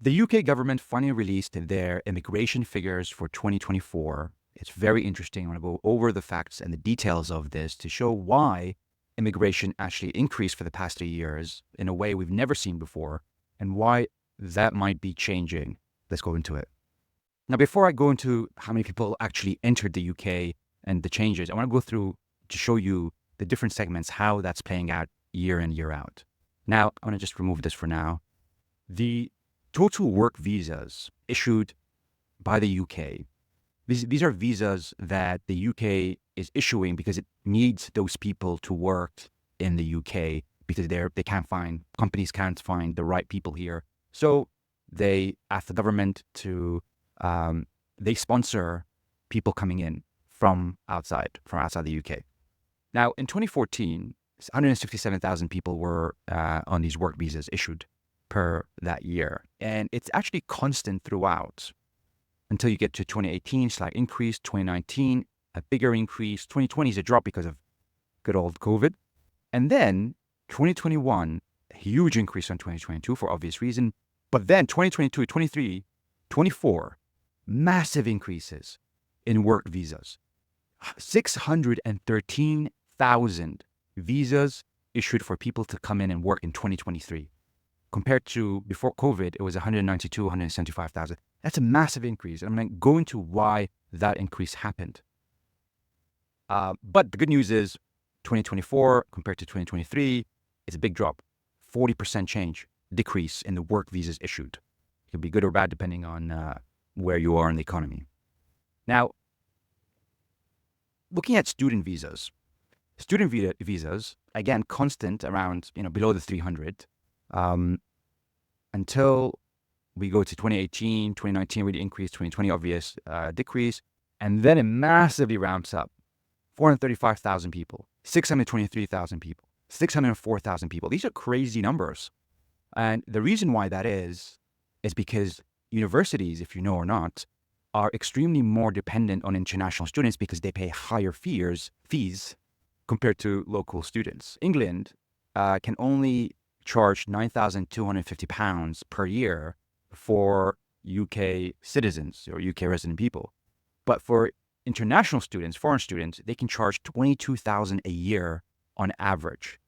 The UK government finally released their immigration figures for 2024. It's very interesting. I want to go over the facts and the details of this to show why immigration actually increased for the past 3 years in a way we've never seen before and why that might be changing. Let's go into it. Now, before I go into how many people actually entered the UK and the changes, I want to go through to show you the different segments, how that's playing out year in, year out. Now, I want to just remove this for now. The total work visas issued by the UK, these are visas that the UK is issuing because it needs those people to work in the UK because companies can't find the right people here. So they ask the government to, they sponsor people coming in from outside the UK. Now, in 2014, 167,000 people were on these work visas issued per that year. And it's actually constant throughout until you get to 2018, slight increase, 2019, a bigger increase, 2020 is a drop because of good old COVID. And then 2021, a huge increase on 2022 for obvious reason. But then 2022, 23, 24, massive increases in work visas. 613,000 visas issued for people to come in and work in 2023. Compared to before COVID, it was 192, 175,000. That's a massive increase. I'm going to go into why that increase happened. But the good news is 2024 compared to 2023, it's a big drop. 40% decrease in the work visas issued. It could be good or bad depending on where you are in the economy. Now, looking at student visas. Student visas, again, constant around, below the 300. Until we go to 2018, 2019 really increased, 2020 obvious decrease, and then it massively ramps up. 435,000 people, 623,000 people, 604,000 people. These are crazy numbers. And the reason why that is because universities, if you know or not, are extremely more dependent on international students because they pay higher fees compared to local students. England can only charge £9,250 per year for UK citizens or UK resident people. But for international students, foreign students, they can charge $22,000 a year on average.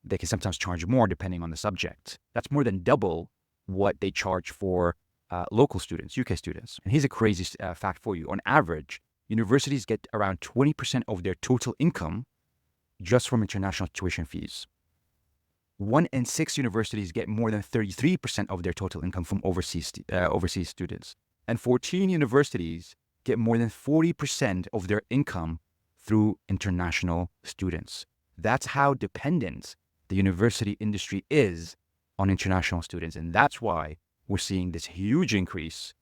They can sometimes charge more depending on the subject. That's more than double what they charge for local students, UK students. And here's a crazy fact for you. On average, universities get around 20% of their total income just from international tuition fees. 1 in 6 universities get more than 33% of their total income from overseas students. And 14 universities get more than 40% of their income through international students. That's how dependent the university industry is on international students. And that's why we're seeing this huge increase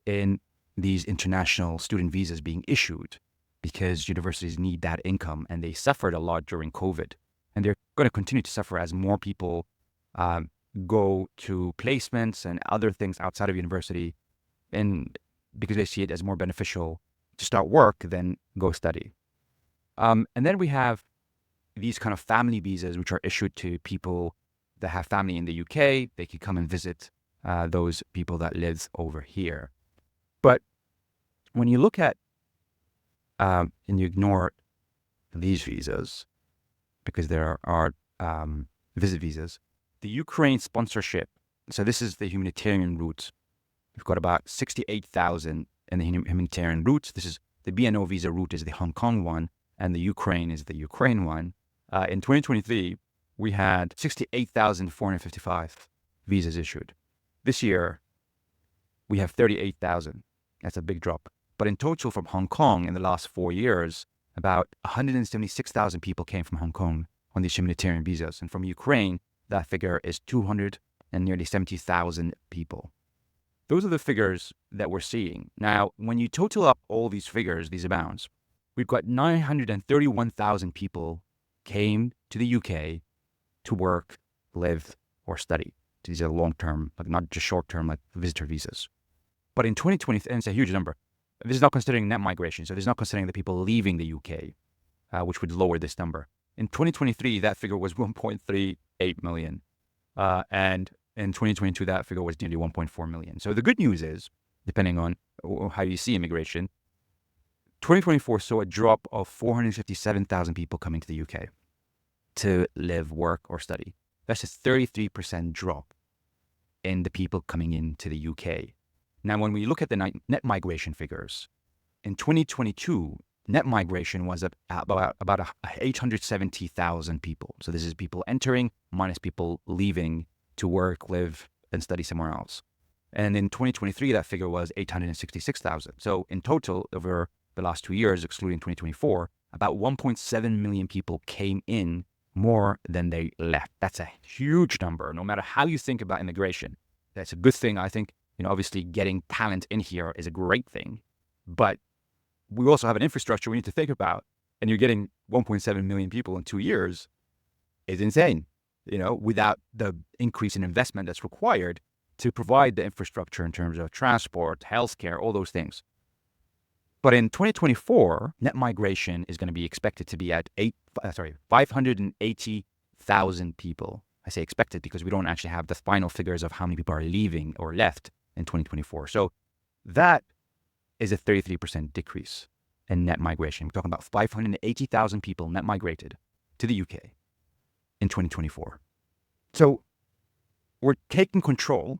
in these international student visas being issued, because universities need that income and they suffered a lot during COVID. And they're going to continue to suffer as more people go to placements and other things outside of university, and because they see it as more beneficial to start work than go study. And then we have these kind of family visas, which are issued to people that have family in the UK. They can come and visit those people that live over here. But when you look at and you ignore these visas, because there are visit visas, the Ukraine sponsorship. So this is the humanitarian route. We've got about 68,000 in the humanitarian route. This is the BNO visa route is the Hong Kong one, and the Ukraine is the Ukraine one. In 2023, we had 68,455 visas issued. This year, we have 38,000. That's a big drop. But in total from Hong Kong in the last 4 years, about 176,000 people came from Hong Kong on these humanitarian visas. And from Ukraine, that figure is 270,000 people. Those are the figures that we're seeing. Now, when you total up all these figures, these amounts, we've got 931,000 people came to the UK to work, live, or study. These are long-term, like not just short-term, like visitor visas. But in 2020, and it's a huge number, this is not considering net migration. So this is not considering the people leaving the UK, which would lower this number. In 2023, that figure was 1.38 million. And In 2022, that figure was nearly 1.4 million. So the good news is, depending on how you see immigration, 2024 saw a drop of 457,000 people coming to the UK to live, work, or study. That's a 33% drop in the people coming into the UK. Now, when we look at the net migration figures, in 2022, net migration was about 870,000 people. So this is people entering minus people leaving to work, live, and study somewhere else. And in 2023, that figure was 866,000. So in total, over the last 2 years, excluding 2024, about 1.7 million people came in more than they left. That's a huge number, no matter how you think about immigration. That's a good thing. I think, obviously getting talent in here is a great thing, but we also have an infrastructure we need to think about, and you're getting 1.7 million people in 2 years is insane, without the increase in investment that's required to provide the infrastructure in terms of transport, healthcare, all those things. But in 2024, net migration is going to be expected to be at 580,000 people. I say expected because we don't actually have the final figures of how many people are leaving or left in 2024. So that is a 33% decrease in net migration. We're talking about 580,000 people net migrated to the UK in 2024. So we're taking control,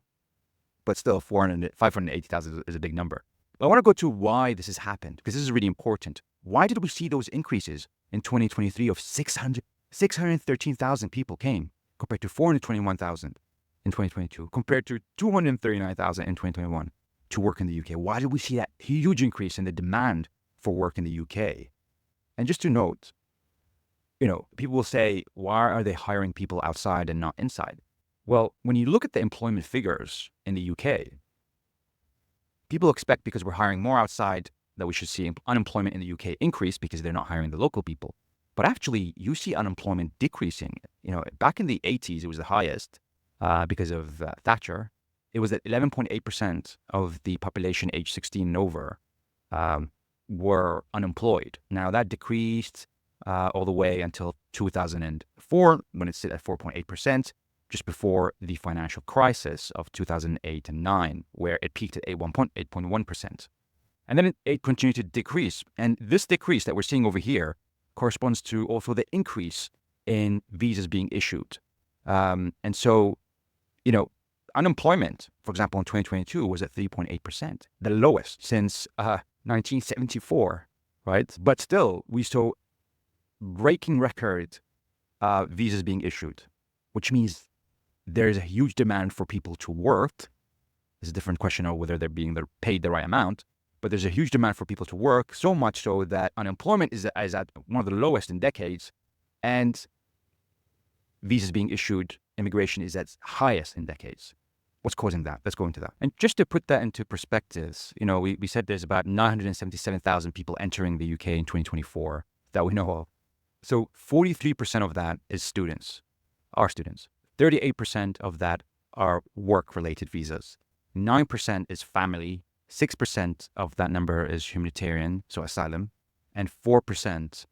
but still 580,000 is a big number. But I want to go to why this has happened, because this is really important. Why did we see those increases in 2023 of 613,000 people came compared to 421,000 in 2022, compared to 239,000 in 2021 to work in the UK? Why did we see that huge increase in the demand for work in the UK? And just to note, people will say, why are they hiring people outside and not inside? Well, when you look at the employment figures in the UK, people expect because we're hiring more outside that we should see unemployment in the UK increase because they're not hiring the local people. But actually, you see unemployment decreasing. Back in the 80s, it was the highest because of Thatcher. It was at 11.8% of the population age 16 and over were unemployed. Now, that decreased all the way until 2004, when it sit at 4.8%. Just before the financial crisis of 2008 and 9, where it peaked at 8.1%. And then it continued to decrease. And this decrease that we're seeing over here corresponds to also the increase in visas being issued. And so, unemployment, for example, in 2022 was at 3.8%, the lowest since 1974, right? But still, we saw breaking record visas being issued, which means there's a huge demand for people to work. It's a different question of whether they're being paid the right amount, but there's a huge demand for people to work, so much so that unemployment is at one of the lowest in decades, and visas being issued, immigration is at highest in decades. What's causing that? Let's go into that. And just to put that into perspectives, we said there's about 977,000 people entering the UK in 2024 that we know of. So 43% of that is students, our students. 38% of that are work-related visas. 9% is family. 6% of that number is humanitarian, so asylum. And 4%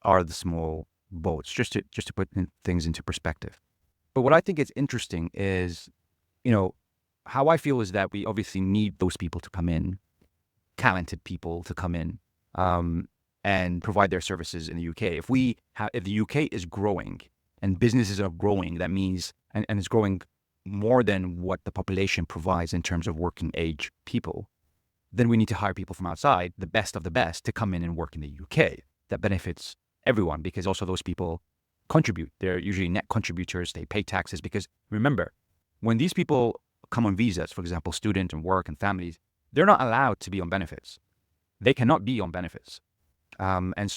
are the small boats, just to put things into perspective. But what I think is interesting is, how I feel is that we obviously need those people to come in, talented people to come in, and provide their services in the UK. If the UK is growing, and businesses are growing, that means, and it's growing more than what the population provides in terms of working age people, then we need to hire people from outside, the best of the best, to come in and work in the UK. That benefits everyone because also those people contribute. They're usually net contributors. They pay taxes because remember, when these people come on visas, for example, student and work and families, they're not allowed to be on benefits. They cannot be on benefits. And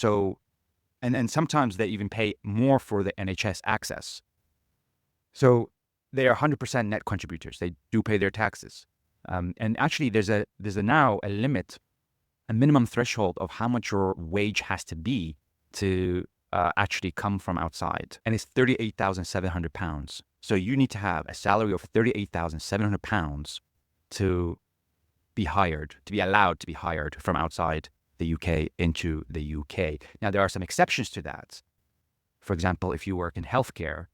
sometimes they even pay more for the NHS access. So they are 100% net contributors. They do pay their taxes. And actually, there's now a limit, a minimum threshold of how much your wage has to be to actually come from outside. And it's £38,700. So you need to have a salary of £38,700 to be hired, to be allowed to be hired from outside the UK into the UK. Now, there are some exceptions to that. For example, if you work in healthcare,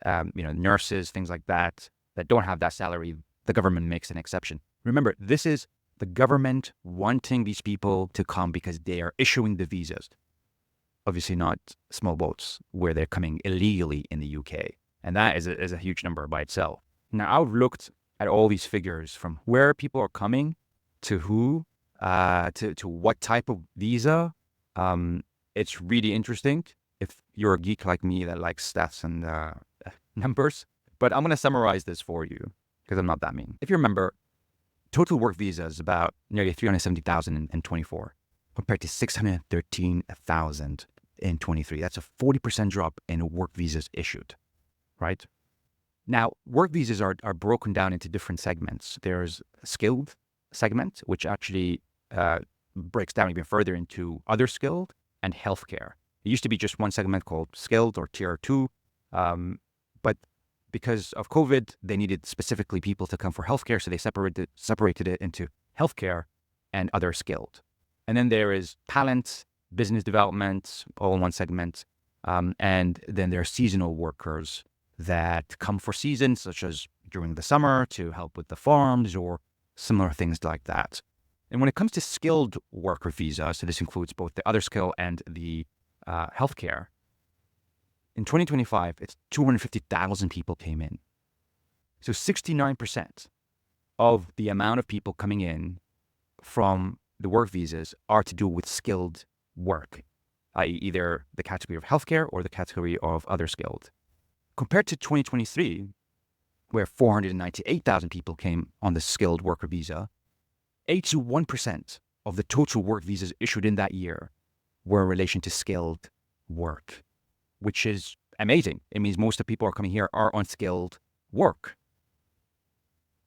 nurses, things like that, that don't have that salary, the government makes an exception. Remember, this is the government wanting these people to come because they are issuing the visas. Obviously not small boats where they're coming illegally in the UK. And that is a huge number by itself. Now, I've looked at all these figures from where people are coming to who, to what type of visa. It's really interesting if you're a geek like me that likes stats and numbers. But I'm going to summarize this for you because I'm not that mean. If you remember, total work visa is about nearly 370,000 in 24 compared to 613,000 in 23. That's a 40% drop in work visas issued, right? Now, work visas are broken down into different segments. There's a skilled segment, which actually breaks down even further into other skilled and healthcare. It used to be just one segment called skilled or tier 2, but because of COVID, they needed specifically people to come for healthcare, so they separated it into healthcare and other skilled. And then there is talent, business development, all in one segment. And then there are seasonal workers that come for seasons, such as during the summer to help with the farms or similar things like that. And when it comes to skilled worker visa, so this includes both the other skill and the healthcare, in 2025, it's 250,000 people came in. So 69% of the amount of people coming in from the work visas are to do with skilled work, i.e. either the category of healthcare or the category of other skilled. Compared to 2023, where 498,000 people came on the skilled worker visa, 81% of the total work visas issued in that year were in relation to skilled work, which is amazing. It means most of the people who are coming here are on skilled work.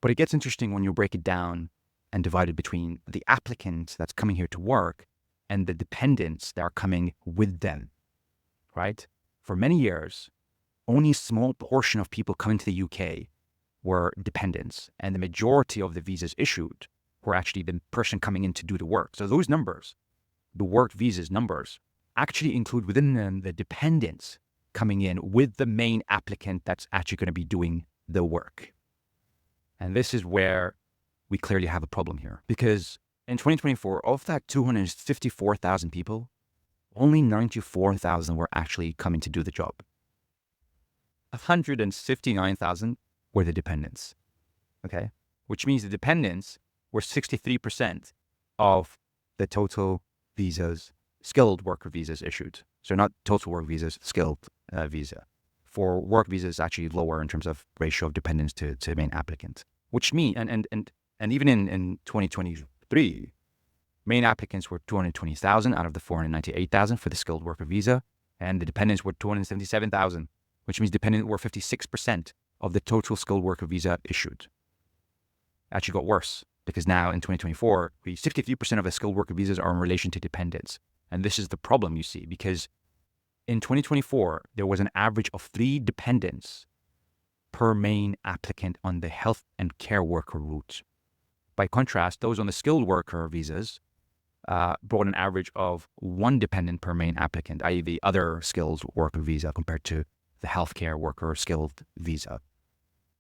But it gets interesting when you break it down and divide it between the applicants that's coming here to work and the dependents that are coming with them, right? For many years, only a small portion of people coming to the UK were dependents, and the majority of the visas issued were actually the person coming in to do the work. So those numbers, the work visas numbers, actually include within them the dependents coming in with the main applicant that's actually going to be doing the work. And this is where we clearly have a problem here, because in 2024, of that 254,000 people, only 94,000 were actually coming to do the job. 159,000 were the dependents, okay? Which means the dependents were 63% of the total visas, skilled worker visas issued. So not total work visas, skilled visa. For work visas, actually lower in terms of ratio of dependents to main applicant. Which means, and even in 2023, main applicants were 220,000 out of the 498,000 for the skilled worker visa, and the dependents were 277,000, which means dependents were 56% of the total skilled worker visa issued. Actually got worse, because now in 2024, 63% of the skilled worker visas are in relation to dependents. And this is the problem you see, because in 2024, there was an average of 3 dependents per main applicant on the health and care worker route. By contrast, those on the skilled worker visas brought an average of 1 dependent per main applicant, i.e. the other skilled worker visa compared to the healthcare worker skilled visa.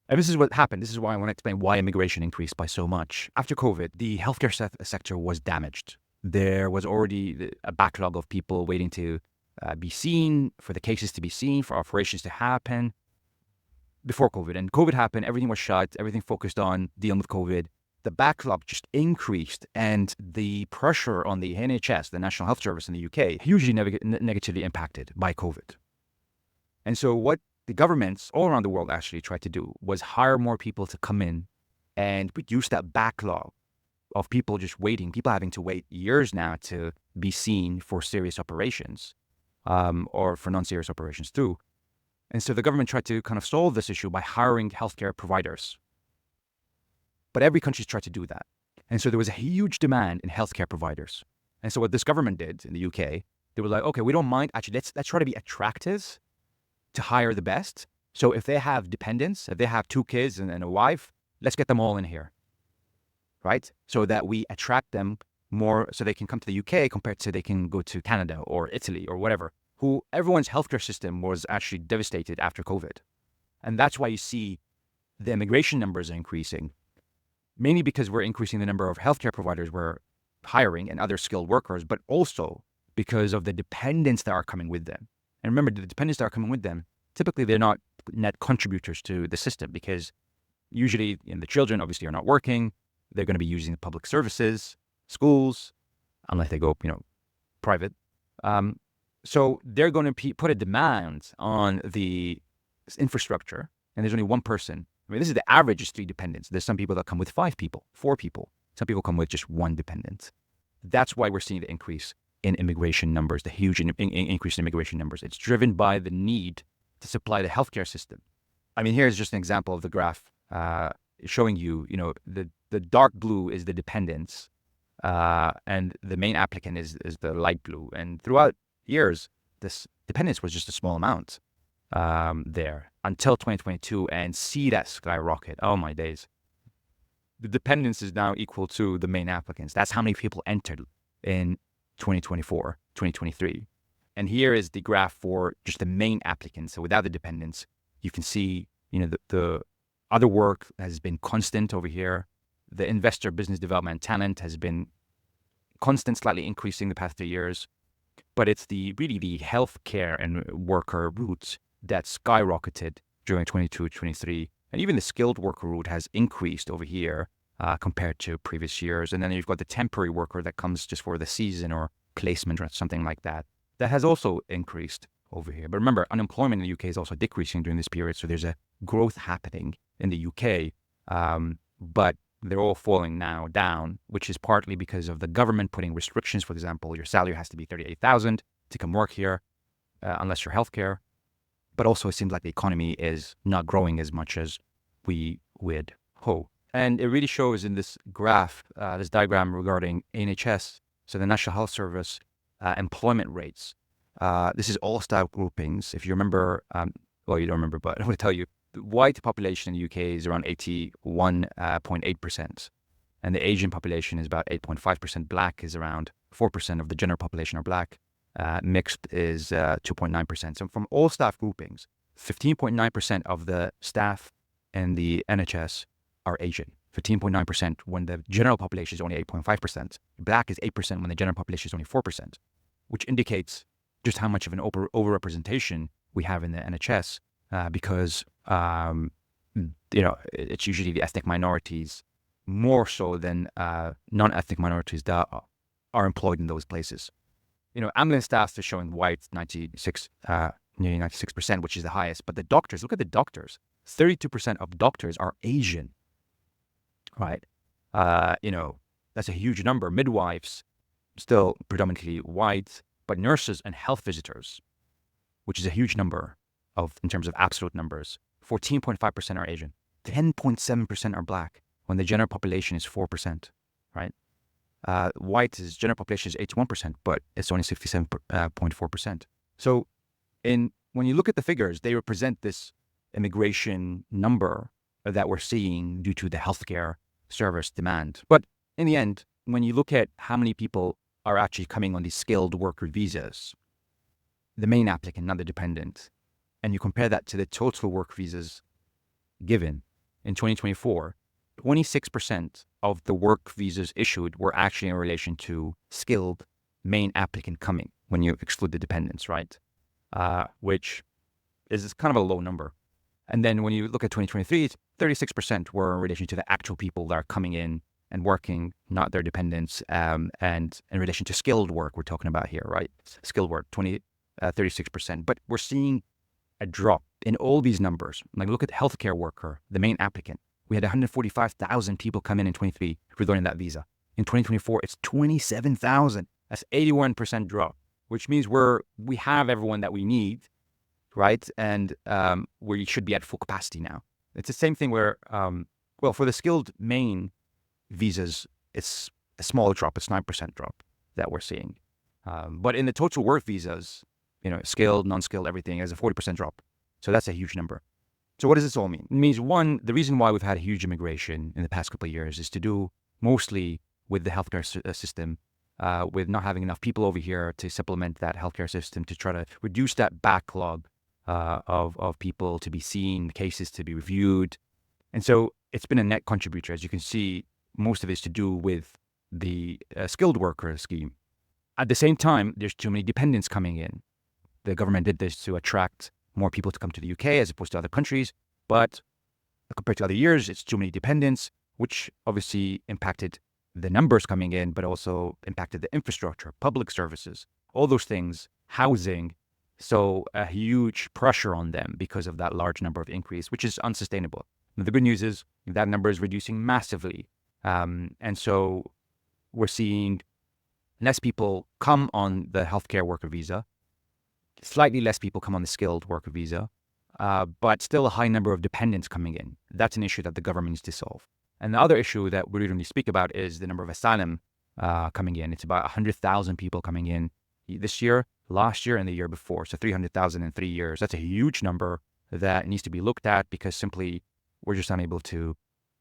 And this is what happened. This is why I want to explain why immigration increased by so much. After COVID, the healthcare sector was damaged. There was already a backlog of people waiting to be seen, for the cases to be seen, for operations to happen before COVID. And COVID happened, everything was shut, everything focused on dealing with COVID. The backlog just increased, and the pressure on the NHS, the National Health Service in the UK, hugely negatively impacted by COVID. And so what the governments all around the world actually tried to do was hire more people to come in and reduce that backlog of people just waiting, people having to wait years now to be seen for serious operations, or for non-serious operations too. And so the government tried to kind of solve this issue by hiring healthcare providers. But every country's tried to do that. And so there was a huge demand in healthcare providers. And so what this government did in the UK, they were like, okay, we don't mind. Actually, let's try to be attractive to hire the best. So if they have dependents, if they have 2 kids and a wife, let's get them all in here, right? So that we attract them more so they can come to the UK compared to they can go to Canada or Italy or whatever, who everyone's healthcare system was actually devastated after COVID. And that's why you see the immigration numbers are increasing, mainly because we're increasing the number of healthcare providers we're hiring and other skilled workers, but also because of the dependents that are coming with them. And remember, the dependents that are coming with them, typically they're not net contributors to the system because usually the children obviously are not working. They're going to be using the public services, schools, unless they go, private. So they're going to put a demand on the infrastructure, and there's only one person. I mean, this is the average is 3 dependents. There's some people that come with 5 people, 4 people. Some people come with just 1 dependent. That's why we're seeing the increase in immigration numbers, the huge increase in immigration numbers. It's driven by the need to supply the healthcare system. I mean, here's just an example of the graph showing you, the dark blue is the dependents, and the main applicant is the light blue. And throughout years, this dependence was just a small amount there until 2022, and see that skyrocket. Oh my days. The dependence is now equal to the main applicants. That's how many people entered in 2024, 2023. And here is the graph for just the main applicants. So without the dependents, you can see, the other work has been constant over here. The investor business development talent has been constant, slightly increasing the past 2 years. But it's really the healthcare and worker routes that skyrocketed during 22, 23. And even the skilled worker route has increased over here compared to previous years. And then you've got the temporary worker that comes just for the season or placement or something like that. That has also increased over here. But remember, unemployment in the UK is also decreasing during this period. So there's a growth happening in the UK. But they're all falling now down, which is partly because of the government putting restrictions. For example, your salary has to be 38,000 to come work here, unless you're healthcare. But also, it seems like the economy is not growing as much as we would hope. And it really shows in this graph, this diagram regarding NHS, so the National Health Service employment rates. This is all staff groupings. If you remember, well, you don't remember, but I'm going to tell you, the white population in the UK is around 81.8%. And the Asian population is about 8.5%. Black is around 4% of the general population are black. Mixed is 2.9%. So from all staff groupings, 15.9% of the staff in the NHS are Asian. 15.9% when the general population is only 8.5%. Black is 8% when the general population is only 4%, which indicates just how much of an overrepresentation we have in the NHS because, it's usually the ethnic minorities more so than non-ethnic minorities that are employed in those places. Ambulance staff is showing white, nearly 96%, which is the highest. But the doctors, look at the doctors. 32% of doctors are Asian, right? That's a huge number. Midwives, still predominantly white, but nurses and health visitors, which is a huge number in terms of absolute numbers. 14.5% are Asian. 10.7% are black when the general population is 4%, right? White general population is 81%, but it's only 67.4%. So when you look at the figures, they represent this immigration number that we're seeing due to the healthcare service demand. But in the end, when you look at how many people are actually coming on these skilled worker visas, the main applicant, not the dependent, and you compare that to the total work visas given in 2024, 26% of the work visas issued were actually in relation to skilled main applicant coming when you exclude the dependents, right? Which is kind of a low number. And then when you look at 2023, 36% were in relation to the actual people that are coming in and working, not their dependents. And in relation to skilled work, we're talking about here, right? Skilled work, 36%. But we're seeing a drop in all these numbers. Like look at the healthcare worker, the main applicant. We had 145,000 people come in 23 regarding that visa. In 2024, it's 27,000. That's 81% drop, which means we have everyone that we need, right? And we should be at full capacity now. It's the same thing where, for the skilled main visas, it's a small drop. It's 9% drop that we're seeing. But in the total work visas, skilled, non-skilled, everything is a 40% drop. So that's a huge number. So what does this all mean? It means, one, the reason why we've had a huge immigration in the past couple of years is to do mostly with the healthcare system, with not having enough people over here to supplement that healthcare system, to try to reduce that backlog of people to be seen, cases to be reviewed, And so it's been a net contributor. As you can see, most of it is to do with the skilled worker scheme. At the same time, there's too many dependents coming in. The government did this to attract more people to come to the UK as opposed to other countries. But compared to other years, it's too many dependents, which obviously impacted the numbers coming in, but also impacted the infrastructure, public services, all those things, housing. So a huge pressure on them because of that large number of increase, which is unsustainable. Now, the good news is that number is reducing massively. And so we're seeing less people come on the healthcare worker visa, slightly less people come on the skilled worker visa, but still a high number of dependents coming in. That's an issue that the government needs to solve. And the other issue that we really speak about is the number of asylum coming in. It's about 100,000 people coming in this year, last year, and the year before. So 300,000 in 3 years. That's a huge number that needs to be looked at because simply we're just unable to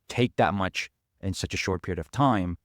take that much in such a short period of time.